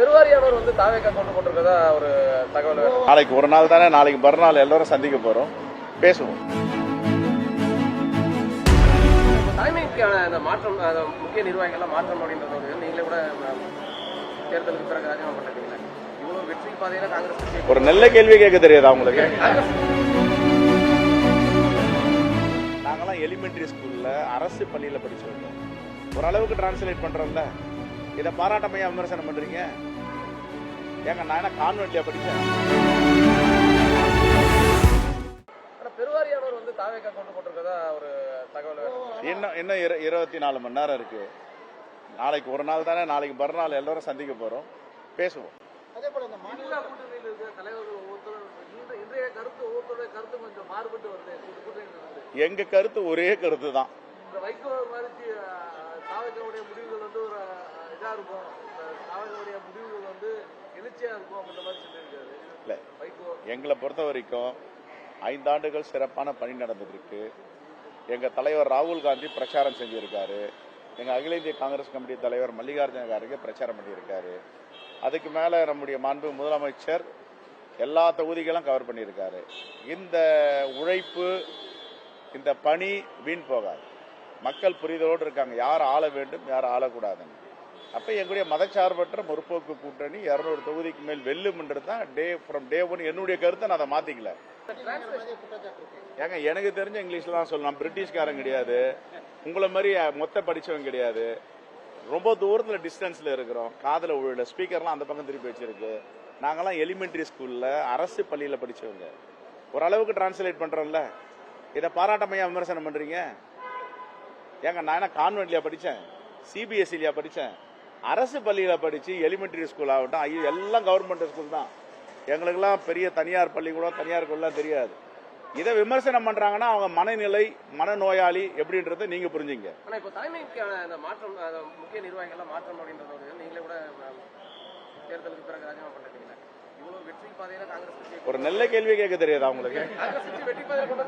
பெருவாரியானவர் தாவேக்கா கொண்டு போட்டிருக்கதா ஒரு தகவல். நாளைக்கு ஒரு நாள் தானே, நாளைக்கு மறுநாள் எல்லாரும் சந்திக்க போறோம், பேசுவோம். தலைமைக்கான அந்த மாற்றம், முக்கிய நிர்வாகிகள்லாம் மாற்றம் அப்படின்றது நீங்களே கூட தேர்தலுக்கு பிறகு ராஜினாமா பண்ணிட்டீங்களா? இவ்வளவு வெற்றி பாதையில காங்கிரஸ் ஒரு நல்ல கேள்வி கேட்க தெரியாதா உங்களுக்கு? நாங்களாம் எலிமெண்டரி ஸ்கூல்ல அரசு பள்ளியில படிச்சிருக்கோம். ஓரளவுக்கு டிரான்ஸ்லேட் பண்றோம்ல, இதை பாராட்டமையா விமர்சனம் பண்றீங்க? ஏங்க நான் என்ன கான்வென்ட்லயா படிச்சேன்? பெருவாரியானவர் தாவேக்கா கொண்டு போட்டிருக்கதா ஒரு தகவல். இன்னும் 24 மணி நேரம் இருக்கு. நாளைக்கு ஒரு நாள் தானே, நாளைக்கு மறுநாள் எல்லாரும் சந்திக்க போறோம், பேசுவோம். அதே போல இந்த மாநில கூட்டணியில் இருக்கிற தலைவர்கள் ஒவ்வொருத்தரும் இன்றைய கருத்து ஒவ்வொருத்தருடைய கருத்து கொஞ்சம் மாறுபட்டு வருது. எங்க கருத்து ஒரே கருத்து தான். இந்த வைகோ மாதிரி தாவேக்காவுடைய முடிவுகள் ஒரு இதா இருக்கும், தாவேக்காவுடைய முடிவுகள் எழுச்சியா இருக்கும் அப்படின்ற மாதிரி சொல்லியிருக்காரு. இல்ல, எங்களை பொறுத்த வரைக்கும் 5 ஆண்டுகள் சிறப்பான பணி நடந்துருக்கு. எங்க தலைவர் ராகுல் காந்தி பிரச்சாரம் செஞ்சிருக்காரு. எங்க அகில இந்திய காங்கிரஸ் கமிட்டி தலைவர் மல்லிகார்ஜுன கார்கே பிரச்சாரம் பண்ணியிருக்காரு. அதுக்கு மேல நம்முடைய மாண்பு முதலமைச்சர் எல்லா தொகுதிகளும் கவர் பண்ணியிருக்காரு. இந்த உழைப்பு, இந்த பணி வீண் போகாது. மக்கள் புரிதலோடு இருக்காங்க, யார் ஆள வேண்டும், யார் ஆளக்கூடாதுன்னு. அப்ப எங்களுடைய மதச்சார்பற்ற முற்போக்கு கூட்டணி 200 தொகுதிக்கு மேல் வெல்லும்ன்றது தான் டே ஒன் என்னுடைய கருத்தை. நான் அதை மாத்திக்கல. ஏங்க எனக்கு தெரிஞ்ச இங்கிலீஷ்ல தான் சொல்லலாம். பிரிட்டிஷ்காரன் கிடையாது, உங்களை மாதிரி மொத்த படிச்சவங்க கிடையாது. ரொம்ப தூரத்துல டிஸ்டன்ஸ்ல இருக்கிறோம். காதல உள்ள ஸ்பீக்கர்லாம் அந்த பக்கம் திருப்பி வச்சிருக்கு. நாங்கெல்லாம் எலிமெண்டரி ஸ்கூல்ல அரசு பள்ளியில படிச்சவங்க. ஓரளவுக்கு டிரான்ஸ்லேட் பண்றோம்ல, இதை பாராட்டமையா விமர்சனம் பண்றீங்க? ஏங்க நான் என்ன கான்வென்ட்லயா படிச்சேன், சிபிஎஸ்இலயா படிச்சேன்? அரசு பள்ளியில படிச்சு எலிமெண்டரி ஸ்கூல் ஆகட்டும், எல்லாம் கவர்மெண்ட் ஸ்கூல் தான். எங்களுக்கெல்லாம் பெரிய தனியார் பள்ளிக்கூடம், தனியார் ஸ்கூல்லாம் தெரியாது. இதை விமர்சனம் பண்றாங்கன்னா அவங்க மனநிலை, மனநோயாளி எப்படின்றத நீங்க புரிஞ்சுங்க. ஆனா இப்ப தலைமைக்கான அந்த மாற்றம், முக்கிய நிர்வாகிகள்லாம் மாற்றம் அப்படின்றது நீங்களே கூட தேர்தலுக்கு பிறகு ராஜினாமா பண்ணிட்டீங்களா? இவ்வளவு வெற்றி பாதையில காங்கிரஸ் ஒரு நல்ல கேள்வி கேட்க தெரியாதா உங்களுக்கு? வெற்றி பாதையில